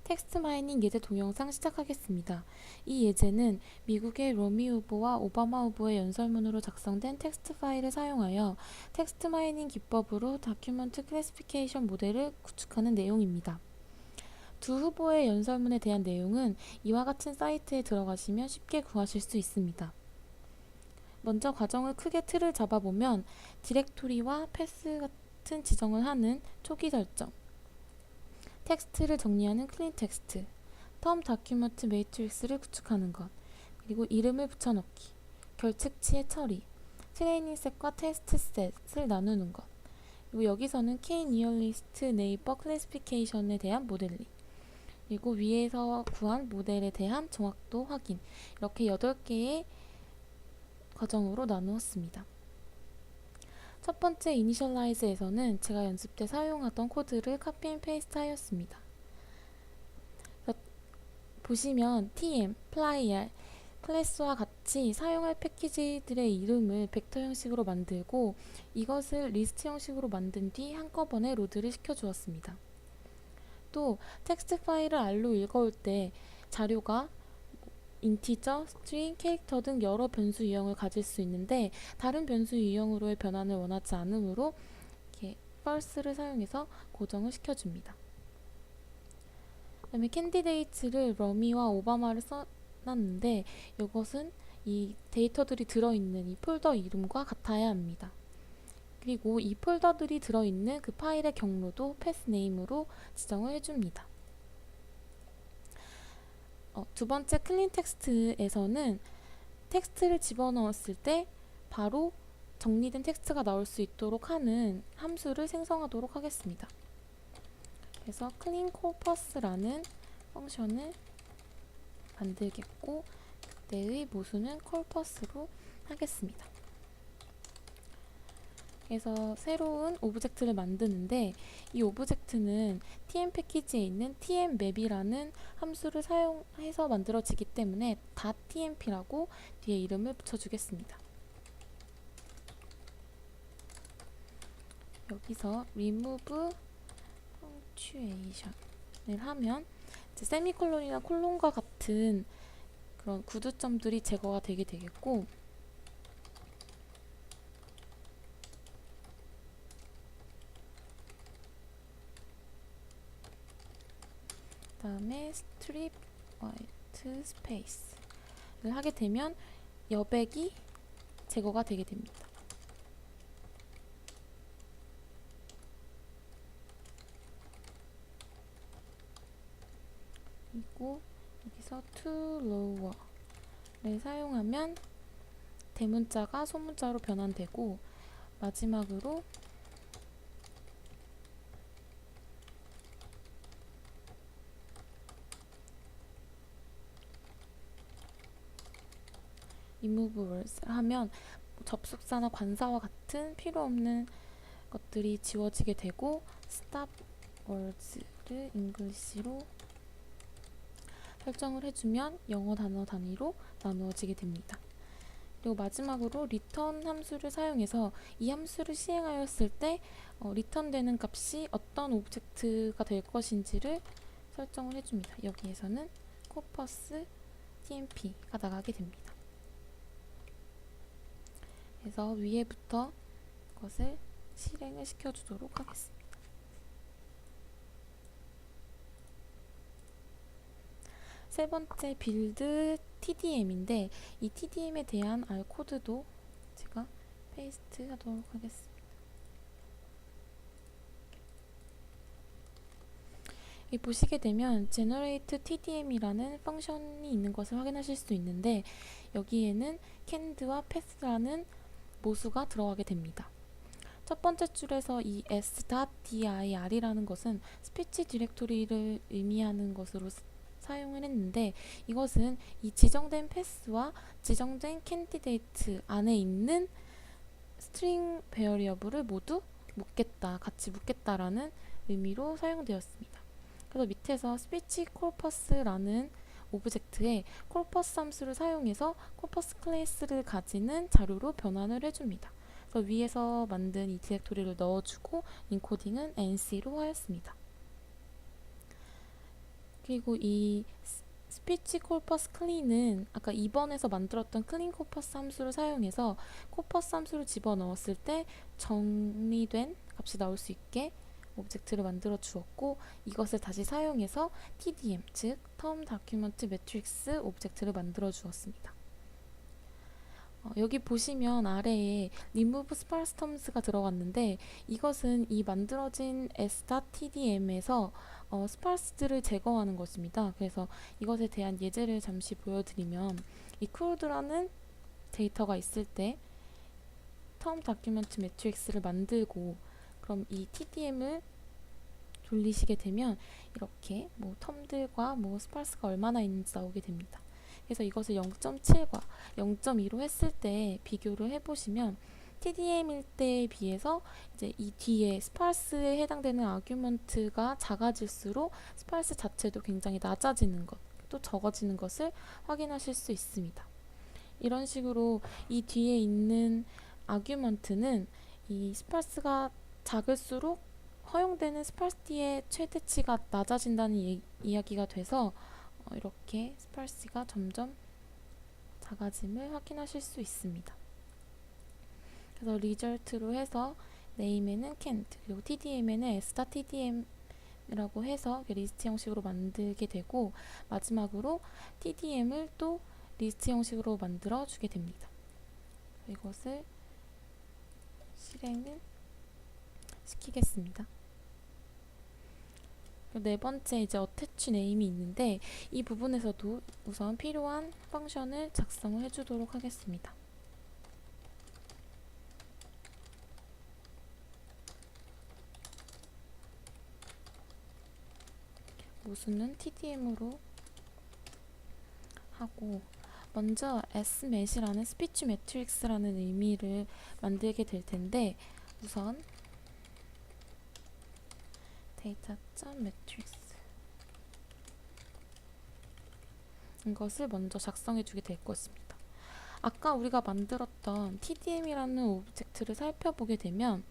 텍스트 마이닝 예제 동영상 시작하겠습니다. 이 예제는 미국의 로미 후보와 오바마 후보의 연설문으로 작성된 텍스트 파일을 사용하여 텍스트 마이닝 기법으로 다큐먼트 클래시피케이션 모델을 구축하는 내용입니다. 두 후보의 연설문에 대한 내용은 이와 같은 사이트에 들어가시면 쉽게 구하실 수 있습니다. 먼저 과정을 크게 틀을 잡아보면 디렉토리와 패스 같은 지정을 하는 초기 설정, 텍스트를 정리하는 클린 텍스트, 텀 다큐먼트 매트릭스를 구축하는 것, 그리고 이름을 붙여넣기, 결측치의 처리, 트레이닝 셋과 테스트 셋을 나누는 것, 그리고 여기서는 K-니어리스트 네이버 클래시피케이션에 대한 모델링, 그리고 위에서 구한 모델에 대한 정확도 확인, 이렇게 8개의 과정으로 나누었습니다. 첫 번째 이니셜라이즈에서는 제가 연습 때 사용하던 코드를 카피 앤 페이스트 하였습니다. 보시면 tm, flyr, 클래스와 같이 사용할 패키지들의 이름을 벡터 형식으로 만들고 이것을 리스트 형식으로 만든 뒤 한꺼번에 로드를 시켜주었습니다. 또 텍스트 파일을 R로 읽어올 때 자료가 인티저, 스트링, 캐릭터 등 여러 변수 유형을 가질 수 있는데 다른 변수 유형으로의 변환을 원하지 않으므로 이렇게 false를 사용해서 고정을 시켜줍니다. 그다음에 캔디데이츠를 러미와 오바마를 써놨는데 이것은 이 데이터들이 들어있는 이 폴더 이름과 같아야 합니다. 그리고 이 폴더들이 들어있는 그 파일의 경로도 패스네임으로 지정을 해줍니다. 두 번째 클린 텍스트에서는 텍스트를 집어넣었을 때 바로 정리된 텍스트가 나올 수 있도록 하는 함수를 생성하도록 하겠습니다. 그래서 clean corpus라는 펑션을 만들겠고 그때의 모순은 corpus로 하겠습니다. 그래서 새로운 오브젝트를 만드는데 이 오브젝트는 tm 패키지에 있는 tmmap이라는 함수를 사용해서 만들어지기 때문에 .tmp라고 뒤에 이름을 붙여주겠습니다. 여기서 remove punctuation을 하면 이제 세미콜론이나 콜론과 같은 그런 구두점들이 제거가 되게 되겠고 그 다음에 strip white space를 하게 되면 여백이 제거가 되게 됩니다. 그리고 여기서 to lower를 사용하면 대문자가 소문자로 변환되고 마지막으로 remove words를 하면 접속사나 관사와 같은 필요 없는 것들이 지워지게 되고 stop words를 English로 설정을 해주면 영어 단어 단위로 나누어지게 됩니다. 그리고 마지막으로 return 함수를 사용해서 이 함수를 시행하였을 때 리턴되는 값이 어떤 오브젝트가 될 것인지를 설정을 해줍니다. 여기에서는 corpus tmp가 나가게 됩니다. 그래서 위에부터 것을 실행을 시켜주도록 하겠습니다. 세 번째 빌드 TDM인데 이 TDM에 대한 R 코드도 제가 페이스트 하도록 하겠습니다. 이 보시게 되면 generate TDM이라는 펑션이 있는 것을 확인하실 수 있는데 여기에는 canned와 pass라는 모수가 들어가게 됩니다. 첫 번째 줄에서 이 s.dir이라는 것은 스피치 디렉토리를 의미하는 것으로 사용을 했는데 이것은 이 지정된 패스와 지정된 캔디데이트 안에 있는 스트링 베어리어블을 모두 묶겠다, 같이 묶겠다라는 의미로 사용되었습니다. 그래서 밑에서 스피치 corpus라는 오브젝트에 corpus 함수를 사용해서 corpus 클래스를 가지는 자료로 변환을 해줍니다. 그래서 위에서 만든 이 디렉토리를 넣어주고 인코딩은 NC로 하였습니다. 그리고 이 스피치 코퍼스 클린은 아까 2번에서 만들었던 클린 코퍼스 함수를 사용해서 코퍼스 함수를 집어넣었을 때 정리된 값이 나올 수 있게 오브젝트를 만들어 주었고, 이것을 다시 사용해서 TDM, 즉 텀 다큐먼트 매트릭스 오브젝트를 만들어 주었습니다. 여기 보시면 아래에 remove sparse terms가 들어갔는데, 이것은 이 만들어진 s.tdm에서 스파르스들을 제거하는 것입니다. 그래서 이것에 대한 예제를 잠시 보여드리면, 이 crud라는 데이터가 있을 때 term document matrix를 만들고, 그럼 이 tdm을 돌리시게 되면 이렇게 뭐 텀들과 뭐 스파르스가 얼마나 있는지 나오게 됩니다. 그래서 이것을 0.7과 0.2로 했을 때 비교를 해보시면 TDM일 때에 비해서 이제 이 뒤에 스파르스에 해당되는 아규먼트가 작아질수록 스파르스 자체도 굉장히 낮아지는 것, 또 적어지는 것을 확인하실 수 있습니다. 이런 식으로 이 뒤에 있는 아규먼트는 이 스파르스가 작을수록 허용되는 스파르시티의 최대치가 낮아진다는 이야기가 돼서 이렇게 스파르시가 점점 작아짐을 확인하실 수 있습니다. 그래서 result로 해서 name에는 can't, 그리고 tdm에는 s.tdm이라고 해서 리스트 형식으로 만들게 되고, 마지막으로 tdm을 또 리스트 형식으로 만들어 주게 됩니다. 이것을 실행을 시키겠습니다. 네 번째 이제 attach name이 있는데, 이 부분에서도 우선 필요한 펑션을 작성을 해주도록 하겠습니다. 모순은 tdm으로 하고, 먼저 smat이라는 스피치 매트릭스라는 의미를 만들게 될 텐데, 우선 data.matrix 이것을 먼저 작성해 주게 될 것입니다. 아까 우리가 만들었던 tdm이라는 오브젝트를 살펴보게 되면,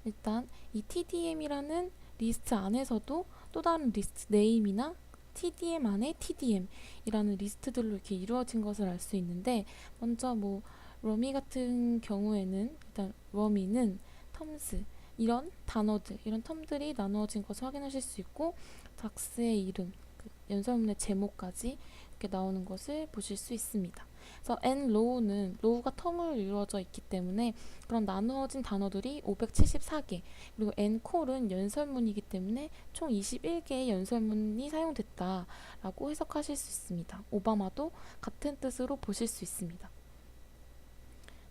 일단 이 tdm이라는 리스트 안에서도 또 다른 리스트 네임이나 tdm 안에 tdm이라는 리스트들로 이렇게 이루어진 것을 알 수 있는데, 먼저 뭐 러미 같은 경우에는 일단 러미는 텀스, 이런 단어들, 이런 텀들이 나누어진 것을 확인하실 수 있고, 닥스의 이름, 그 연설문의 제목까지 이렇게 나오는 것을 보실 수 있습니다. 그래서 nrow는 row가 텀으로 이루어져 있기 때문에 그런 나누어진 단어들이 574개, 그리고 ncol은 연설문이기 때문에 총 21개의 연설문이 사용됐다라고 해석하실 수 있습니다. 오바마도 같은 뜻으로 보실 수 있습니다.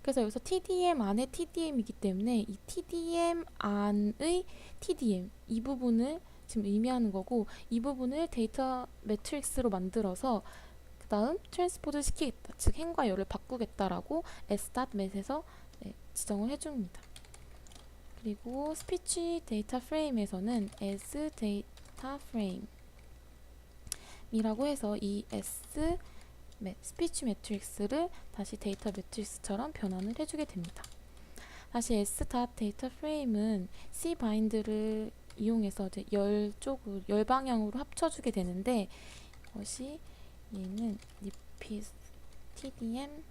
그래서 여기서 TDM 안에 TDM이기 때문에 이 TDM 안의 TDM, 이 부분을 지금 의미하는 거고, 이 부분을 데이터 매트릭스로 만들어서 그 다음 트랜스포즈 시키겠다, 즉 행과 열을 바꾸겠다라고 s.mat에서 지정을 해줍니다. 그리고 스피치 데이터 프레임에서는 as data frame 이라고 해서 이 s 스피치 매트릭스를 다시 데이터 매트릭스처럼 변환을 해주게 됩니다. 다시 s.dataFrame은 cbind를 이용해서 이제 열 방향으로 합쳐주게 되는데, 이것이 얘는 repeat tdm,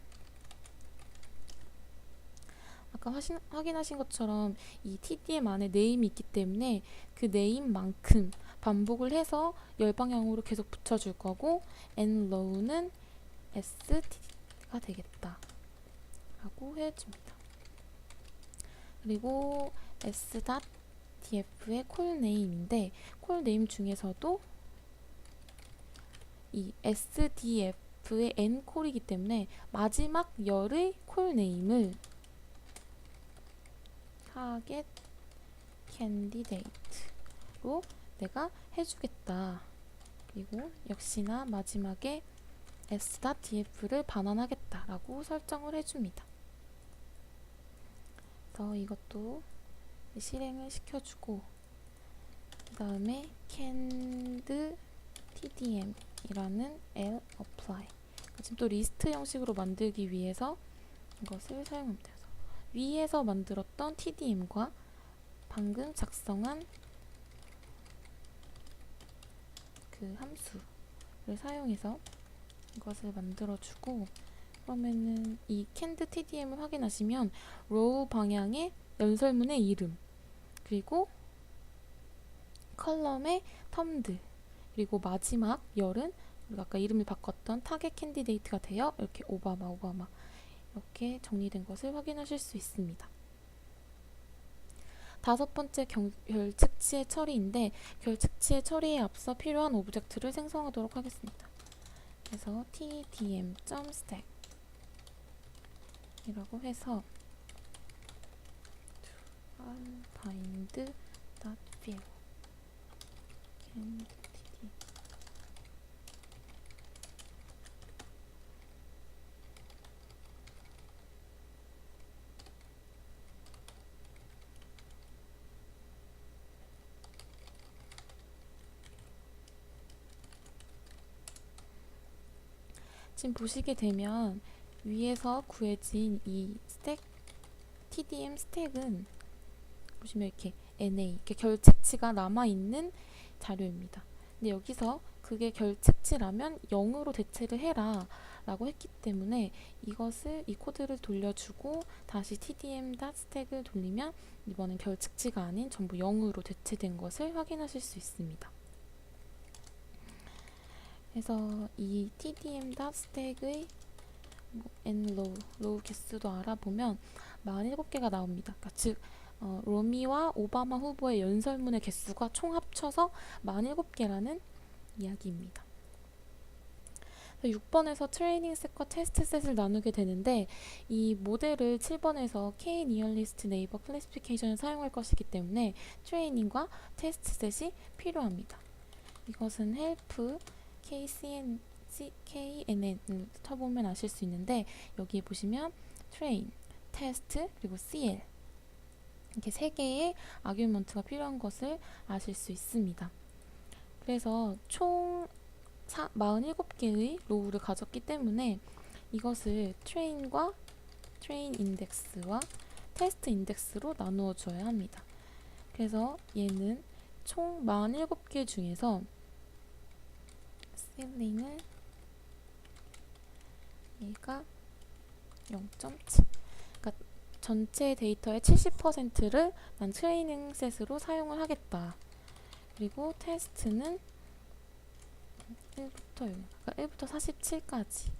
아까 확인하신 것처럼 이 tdm 안에 네임이 있기 때문에 그 네임만큼 반복을 해서 열 방향으로 계속 붙여줄 거고, nrow는 std가 되겠다 라고 해줍니다. 그리고 s.df의 콜네임인데, 콜네임 중에서도 이 sdf의 n콜이기 때문에 마지막 열의 콜네임을 target candidate로 내가 해주겠다. 그리고 역시나 마지막에 s.df를 반환하겠다라고 설정을 해줍니다. 그래서 이것도 실행을 시켜주고, 그 다음에 canned tdm 이라는 l apply, 지금 또 리스트 형식으로 만들기 위해서 이것을 사용합니다. 위에서 만들었던 tdm과 방금 작성한 그 함수를 사용해서 이것을 만들어주고, 그러면은 이 캔드 TDM을 확인하시면 로우 방향의 연설문의 이름, 그리고 컬럼의 텀드, 그리고 마지막 열은 우리가 아까 이름을 바꿨던 타겟 캔디데이트가 되어 이렇게 오바마 이렇게 정리된 것을 확인하실 수 있습니다. 다섯 번째 결측치의 처리인데, 결측치의 처리에 앞서 필요한 오브젝트를 생성하도록 하겠습니다. 그래서 tdm.stack 이라고 해서 bind.fill 지금 보시게 되면 위에서 구해진 이 스택, TDM 스택은 보시면 이렇게 NA, 이렇게 결측치가 남아있는 자료입니다. 근데 여기서 그게 결측치라면 0으로 대체를 해라 라고 했기 때문에 이 코드를 돌려주고 다시 tdm.stack을 돌리면 이번엔 결측치가 아닌 전부 0으로 대체된 것을 확인하실 수 있습니다. 그래서 이 tdm.stack의 low 개수도 알아보면 47개가 나옵니다. 그러니까 즉 로미와 오바마 후보의 연설문의 개수가 총 합쳐서 47개라는 이야기입니다. 6번에서 트레이닝 셋과 테스트 셋을 나누게 되는데, 이 모델을 7번에서 K-니얼리스트 네이버 클래시피케이션을 사용할 것이기 때문에 트레이닝과 테스트 셋이 필요합니다. 이것은 help KNN을 쳐보면 아실 수 있는데, 여기에 보시면 train, test, 그리고 CL 이렇게 3개의 아규먼트가 필요한 것을 아실 수 있습니다. 그래서 총 47개의 로우를 가졌기 때문에 이것을 트레인과 트레인 인덱스와 테스트 인덱스로 나누어 줘야 합니다. 그래서 얘는 총 47개 중에서 ceiling을 얘가 0.7, 그러니까 전체 데이터의 70%를 난 트레이닝 셋으로 사용을 하겠다. 그리고 테스트는 1부터 47까지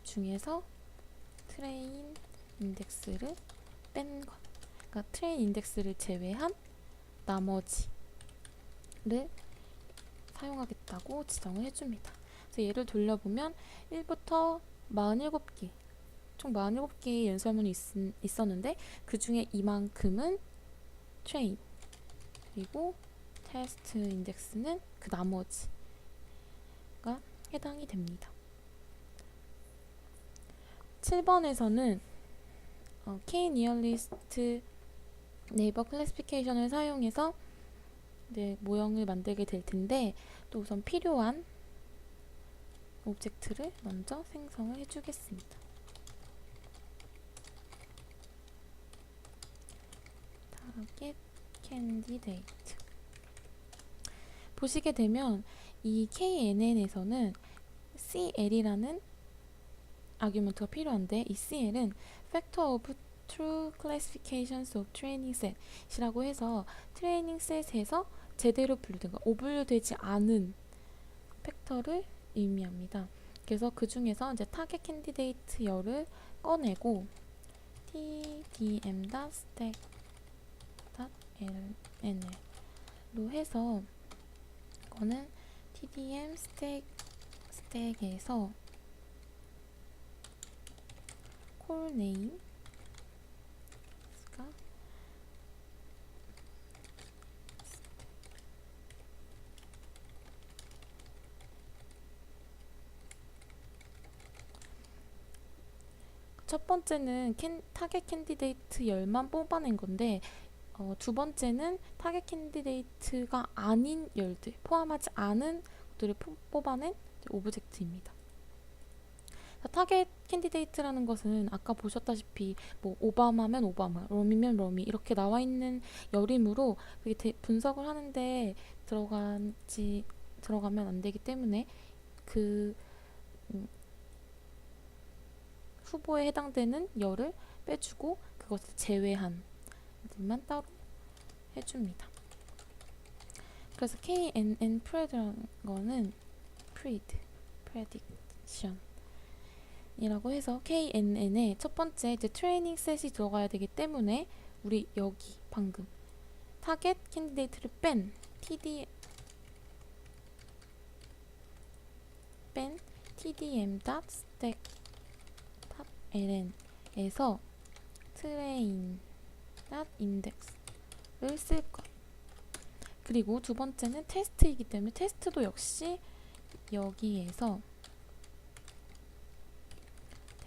중에서 트레인 인덱스를 뺀 것, 그러니까 트레인 인덱스를 제외한 나머지를 사용하겠다고 지정을 해줍니다. 그래서 얘를 돌려보면 1부터 47개, 총 47개의 연설문이 있었는데 그 중에 이만큼은 트레인, 그리고 테스트 인덱스는 그 나머지가 해당이 됩니다. 7번에서는 K-니얼리스트 네이버 클래시피케이션을 사용해서 모형을 만들게 될 텐데, 또 우선 필요한 오브젝트를 먼저 생성을 해주겠습니다. target candidate. 보시게 되면 이 KNN에서는 CL이라는 아규먼트가 필요한데, 이 CL은 Factor of True Classifications of Training Set이라고 해서 트레이닝 셋에서 제대로 분류된, 오분류되지 않은 팩터를 의미합니다. 그래서 그 중에서 이제 타겟 캔디데이트 열을 꺼내고 tdm.stack.lnl로 해서 이거는 tdm stack에서 콜 네임 첫 번째는 타겟 캔디데이트 열만 뽑아낸 건데, 두 번째는 타겟 캔디데이트가 아닌 열들, 포함하지 않은 것들을 뽑아낸 오브젝트입니다. 타겟 캔디데이트라는 것은 아까 보셨다시피 뭐 오바마면 오바마, 러미면 러미 이렇게 나와 있는 열이므로 그게 분석을 하는데 들어가지 들어가면 안 되기 때문에 그 후보에 해당되는 열을 빼주고 그것을 제외한 애들만 따로 해줍니다. 그래서 KNN PRED라는 거는 prediction 이라고 해서 KNN에 첫 번째 이제 트레이닝 셋이 들어가야 되기 때문에 우리 여기 방금 타겟 캔디데이트를 뺀 tdm.stack.ln에서 train.index를 쓸 것. 그리고 두 번째는 테스트이기 때문에 테스트도 역시 여기에서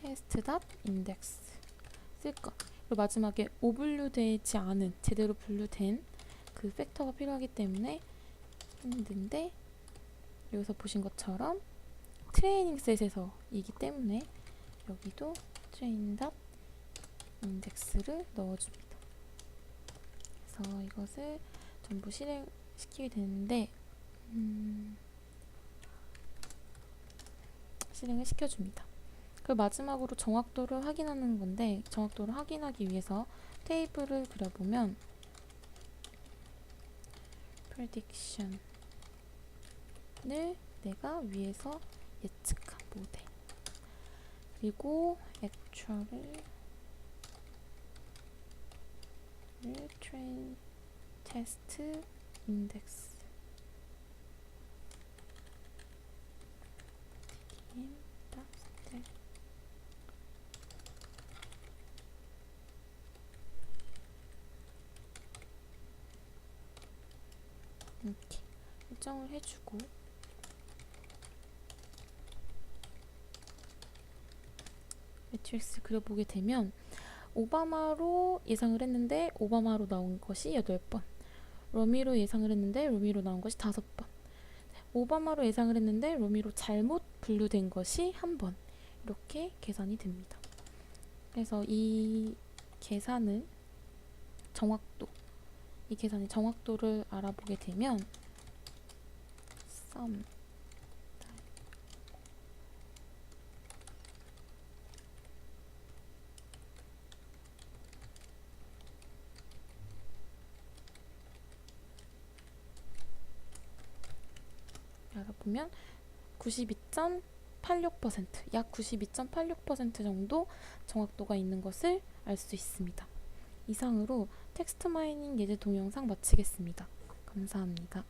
test.index 쓸 것. 그리고 마지막에 오분류되지 않은 제대로 분류된 그 팩터가 필요하기 때문에 힘든데 여기서 보신 것처럼 트레이닝 셋에서이기 때문에 여기도 train.index를 넣어줍니다. 그래서 이것을 전부 실행시키게 되는데 실행을 시켜줍니다. 그리고 마지막으로 정확도를 확인하는 건데 정확도를 확인하기 위해서 테이블을 그려보면 prediction을 내가 위에서 예측한 모델 그리고 actual을 train test index 이렇게 설정을 해주고 매트릭스 그려보게 되면 오바마로 예상을 했는데 오바마로 나온 것이 8번, 러미로 예상을 했는데 러미로 나온 것이 5번, 오바마로 예상을 했는데 러미로 잘못 분류된 것이 1번 이렇게 계산이 됩니다. 그래서 이 계산은 이 계산의 정확도를 알아보게 되면 sum 알아보면 92.86%, 약 92.86% 정도 정확도가 있는 것을 알 수 있습니다. 이상으로 텍스트 마이닝 예제 동영상 마치겠습니다. 감사합니다.